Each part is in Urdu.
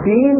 3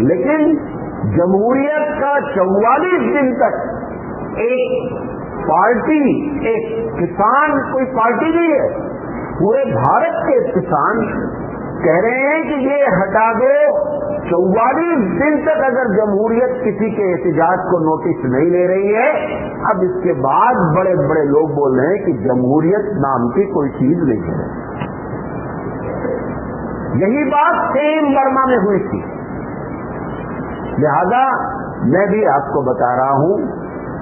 لیکن جمہوریت کا 44 دن تک ایک پارٹی، ایک کسان کوئی پارٹی نہیں ہے، پورے بھارت کے کسان کہہ رہے ہیں کہ یہ ہٹا دو۔ 44 دن تک اگر جمہوریت کسی کے احتجاج کو نوٹس نہیں لے رہی ہے، اب اس کے بعد بڑے بڑے لوگ بول رہے ہیں کہ جمہوریت نام کی کوئی چیز نہیں ہے۔ یہی بات سیم برما میں ہوئی تھی، لہذا میں بھی آپ کو بتا رہا ہوں،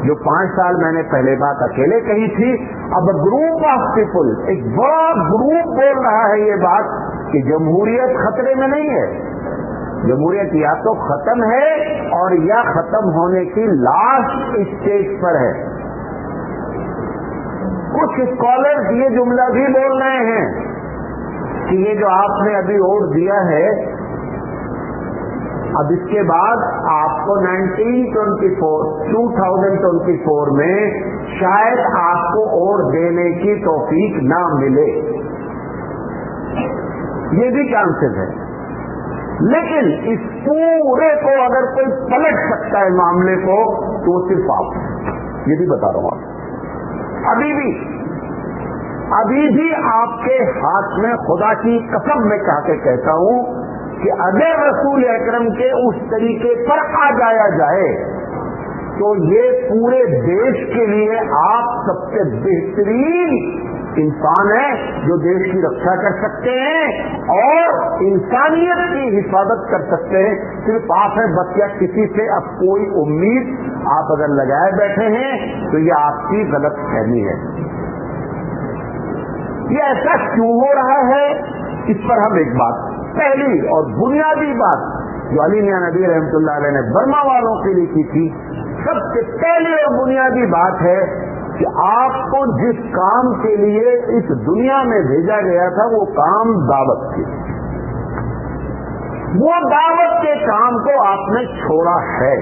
جو 5 سال میں نے پہلے بات اکیلے کہی تھی، اب گروپ آف پیپل، ایک بڑا گروپ بول رہا ہے یہ بات کہ جمہوریت خطرے میں نہیں ہے۔ جمہوریت یا تو ختم ہے اور یا ختم ہونے کی لاسٹ اسٹیج پر ہے۔ کچھ اسکالرز یہ جملہ بھی بول رہے ہیں کہ یہ جو آپ نے ابھی ووٹ دیا ہے، اب اس کے بعد آپ کو 2024 میں شاید آپ کو ووٹ دینے کی توفیق نہ ملے، یہ بھی چانسز ہے۔ لیکن اس پورے کو اگر کوئی پلٹ سکتا ہے معاملے کو تو وہ صرف آپ ہیں، یہ بھی بتا رہا ہوں آپ۔ ابھی بھی آپ کے ہاتھ میں، خدا کی قسم میں کہا کے کہتا ہوں کہ اگر رسول اکرم کے اس طریقے پر آ جایا جائے تو یہ پورے دیش کے لیے آپ سب سے بہترین انسان ہے جو دیش کی رکشا کر سکتے ہیں اور انسانیت کی حفاظت کر سکتے ہیں۔ صرف آپ ہیں بس، یا کسی سے اب کوئی امید آپ اگر لگائے بیٹھے ہیں تو یہ آپ کی غلط فہمی ہے۔ یہ ایسا کیوں ہو رہا ہے، اس پر ہم ایک بات، پہلی اور بنیادی بات جو علی میاں ندوی رحمۃ اللہ علیہ نے برما والوں کے لیے کی تھی، سب سے پہلی اور بنیادی بات ہے کہ آپ کو جس کام کے لیے اس دنیا میں بھیجا گیا تھا وہ کام دعوت تھی، وہ دعوت کے کام کو آپ نے چھوڑا ہے۔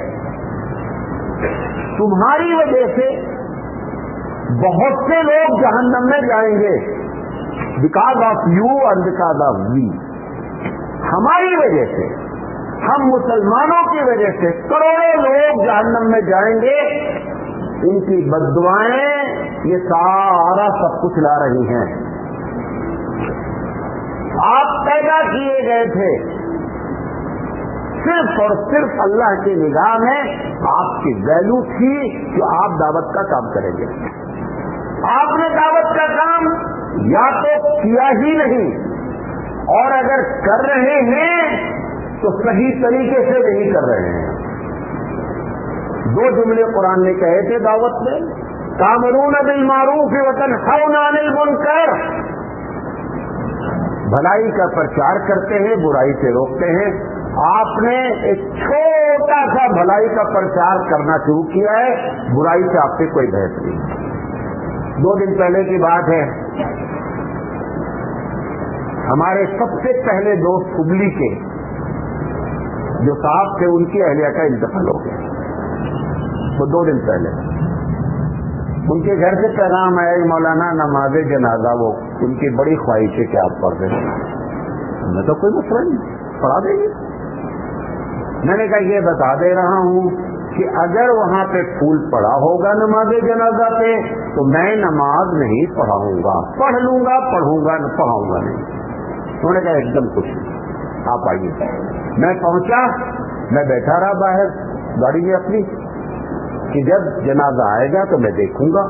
تمہاری وجہ سے بہت سے لوگ جہنم میں جائیں گے، because of you and because of we. ہماری وجہ سے، ہم مسلمانوں کی وجہ سے کروڑوں لوگ جہنم میں جائیں گے۔ ان کی بددعائیں یہ سارا سب کچھ لا رہی ہیں۔ آپ پیدا کیے گئے تھے صرف اور صرف اللہ کی نگاہ میں، آپ کی ویلو تھی کہ آپ دعوت کا کام کریں گے۔ آپ نے دعوت کا کام یا تو کیا ہی نہیں، اور اگر کر رہے ہیں تو صحیح طریقے سے نہیں کر رہے ہیں۔ 2 جملے قرآن نے کہے تھے دعوت میں، تأمرون بالمعروف وتنہون عن المنکر، بھلائی کا پرچار کرتے ہیں، برائی سے روکتے ہیں۔ آپ نے ایک چھوٹا سا بھلائی کا پرچار کرنا شروع کیا ہے، برائی سے آپ سے کوئی بحث نہیں۔ 2 دن پہلے کی بات ہے، ہمارے سب سے پہلے دوست ہبلی کے جو صاحب تھے، ان کی اہلیہ کا انتقال ہو گیا، وہ 2 دن پہلے۔ ان کے گھر سے پیغام آیا کہ مولانا نماز جنازہ وہ ان کی بڑی خواہش ہے کہ آپ پڑھ دیں۔ میں تو کوئی مسئلہ نہیں، پڑھا دیں گے۔ میں نے کہا یہ بتا دے رہا ہوں کہ اگر وہاں پہ پھول پڑا ہوگا نماز جنازہ پہ تو میں نماز نہیں پڑھاؤں گا، پڑھ لوں گا، پڑھوں گا، پڑھاؤں گا نہیں۔ انہوں نے کہا ایک دم کچھ نہیں، آپ آئیے۔ میں پہنچا، میں بیٹھا رہا باہر گاڑی میں اپنی کہ جب جنازہ آئے گا تو میں دیکھوں گا۔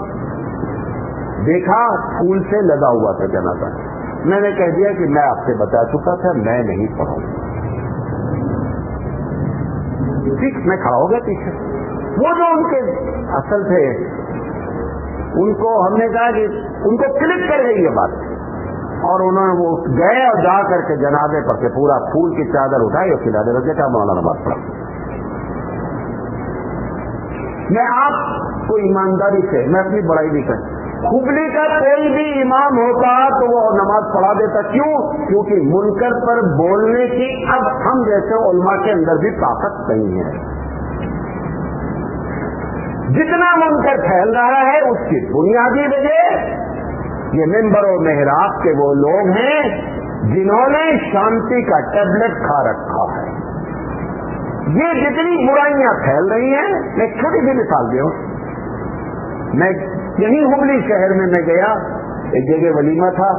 دیکھا پھول سے لگا ہوا تھا جنازہ، میں نے کہہ دیا کہ میں آپ سے بتا چکا تھا میں نہیں پڑھاؤں گا۔ میں کھڑا ہو گیا پیچھے، وہ جو ان کے اصل تھے ان کو ہم نے کہا کہ ان کو کلک کر گئی یہ بات، اور انہوں نے وہ گئے اور جا کر کے جنازے پر کے پورا پھول کی چادر اٹھائی اور کھلا دے رکھے، کیا مولانا بات پڑھا۔ میں آپ کو ایمانداری سے، میں اپنی بڑائی نہیں کرتا، ہبلی کا کوئی بھی امام ہوتا تو وہ نماز پڑھا دیتا۔ کیوں؟ کیونکہ منکر پر بولنے کی اب ہم جیسے علماء کے اندر بھی طاقت نہیں ہے۔ جتنا منکر پھیل رہا ہے اس کی بنیادی وجہ یہ ممبر و محراب کے وہ لوگ ہیں جنہوں نے شانتی کا ٹیبلٹ کھا رکھا ہے۔ یہ جتنی برائیاں پھیل رہی ہیں، میں چھوٹی سی مثال دوں، میں یہیں ہبلی شہر میں گیا، ایک جگہ ولیمہ تھا،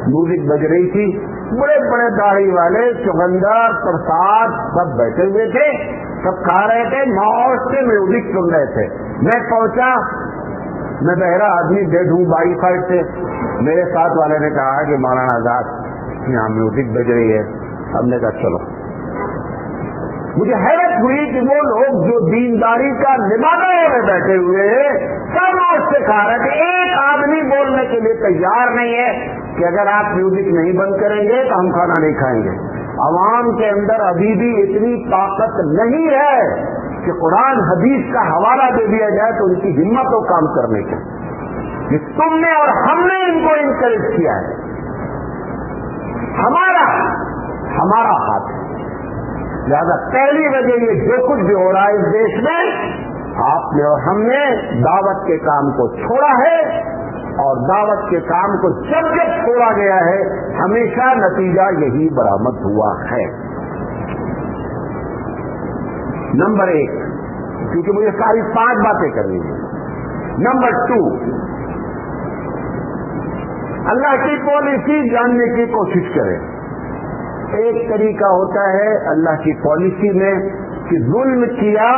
میوزک بج رہی تھی، بڑے بڑے داڑھی والے چغندر پرساد سب بیٹھے ہوئے تھے، سب کھا رہے تھے، موج سے میوزک سن رہے تھے۔ میں پہنچا، میں بہرا آدمی ڈیڈ ہوں 22 سائڈ سے، میرے ساتھ والے نے کہا کہ مولانا آزاد یہاں میوزک بج رہی ہے، ہم نے کہا چلو۔ مجھے حیرت ہوئی کہ وہ لوگ جو دینداری کا نبھانے میں بیٹھے ہوئے ہیں سب موج سے کھا رہے تھے، ایک آدمی بولنے کے لیے تیار نہیں ہے کہ اگر آپ میوزک نہیں بند کریں گے تو ہم کھانا نہیں کھائیں گے۔ عوام کے اندر ابھی بھی اتنی طاقت نہیں ہے کہ قرآن حدیث کا حوالہ دے دیا جائے تو ان کی ہمت ہو کام کرنے کی۔ یہ تم نے اور ہم نے ان کو انکریج کیا ہے، ہمارا ہاتھ ہے۔ لہذا پہلی وجہ یہ جو کچھ بھی ہو رہا ہے اس دیش میں، آپ نے اور ہم نے دعوت کے کام کو چھوڑا ہے، اور دعوت کے کام کو جب جب چھوڑا گیا ہے ہمیشہ نتیجہ یہی برآمد ہوا ہے۔ نمبر 1، کیونکہ مجھے ساری 5 باتیں کرنی ہیں۔ نمبر 2، اللہ کی پالیسی جاننے کی کوشش کریں۔ ایک طریقہ ہوتا ہے اللہ کی پالیسی میں کہ ظلم کیا